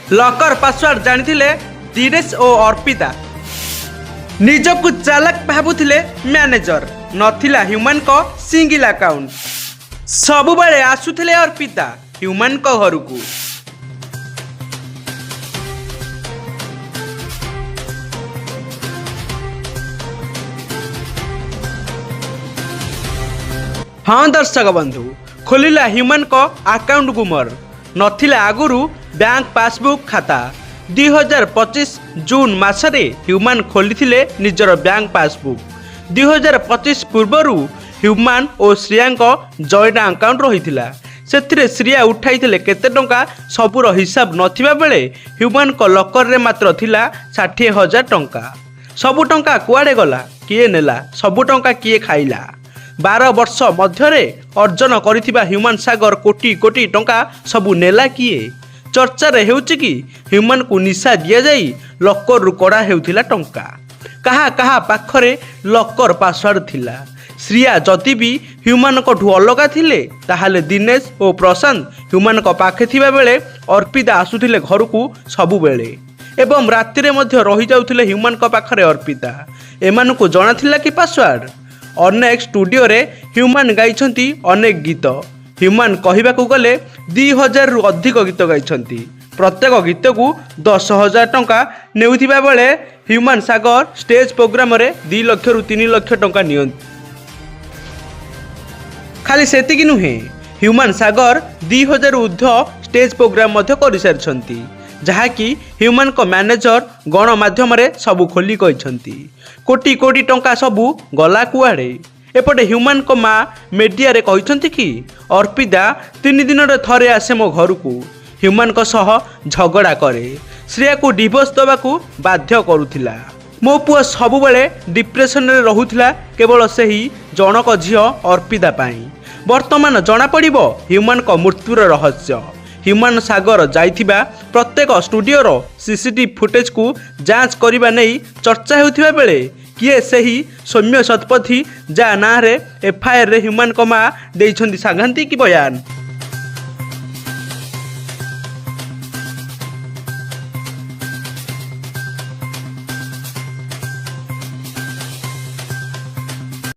लकर password जानिथिले Dinesh ओ अर्पिता। निजकु चालाक भाबुथिले manager नथिला human को single account. सबुबेले आसुथिले Arpita human को घरकू। हाँ दर्शक बंधु, खोलिला ह्यूमन को अकाउंट गुमर नथिला आगुरु बैंक पासबुक खाता। 2025 जून मासरे ह्यूमन खोलिथिले निजर बैंक पासबुक। 2025 पूर्वरु ह्यूमन और श्रिया जॉइंट अकाउंट रही। से श्रिया उठाई केते टंका सबूर हिसाब नथिबा बेले ह्यूमन को लकर रे मात्र थिला 60,000 टंका। सबु टंका कुआडे गला, किए नेला, सबु टंका किए खाइला। 12 वर्ष मध्यरे अर्जन करिथिबा ह्यूमन सागर कोटी कोटी टंका सबु नेला किए। चर्चा रे हेउछि कि ह्यूमन को निशा दिया जाई लकर रु कड़ा हेउथिला टंका। कहा कहा पाखरे लकर पासवर्ड थिला। श्रिया जदि भी ह्यूमन को ठू अलगा थिले ताहाले दिनेश और प्रशांत ह्यूमन को पाखे थिबा बेले अर्पिता आसुथिले घर को सबु बेले एवं राति रे मध्य रही जाउथिले ह्यूमन को पाखरे अर्पिता। एमान को जणा थिला कि पासवर्ड। अनेक स्टूडियो रे ह्यूमन गाइछंती अनेक गीत। ह्यूमन कहबाकू गले 2000 रु अधिक गीत गाइछंती। प्रत्येक गीत को 10,000 टंका नेउथिबा बेले ह्यूमन सागर स्टेज प्रोग्राम रे 2 लाख रु 3 लाख टंका नियंती। खाली सेतिकी नुहे, ह्यूमन सागर 2000 ऊर्ध्व स्टेज प्रोग्राम मध्य करि सारिछंती, जहाँकि ह्यूमन को मैनेजर गणमाध्यम सबू खोली कहते कोटी कोटी टंका सबू गला कुआड़े। एपटे ह्यूमन को माँ मीडिया रे कहते कि अर्पिता 3 दिन रे थरे आसे मो घर को ह्यूमन को सह झगड़ा करे, श्रेया को डिवोर्स दबाकू बाध्य करुथिला। मो पुआ सबुबेले डिप्रेशन रे रहुथिला केवल सही जनक झियो अर्पिता पाई। वर्तमान जना पड़िबो ह्यूमन को मृत्युर रहस्य। ह्यूमन सागर जाइथिबा प्रत्येक स्टूडियोर सीसीटीवी फुटेज को जांच करने नहीं चर्चा होथिबा बेले किए सही सौम्य शतपथी जा ना रे एफआईआर रे ह्यूमन को माँ देइछंती सांघातिक बयान।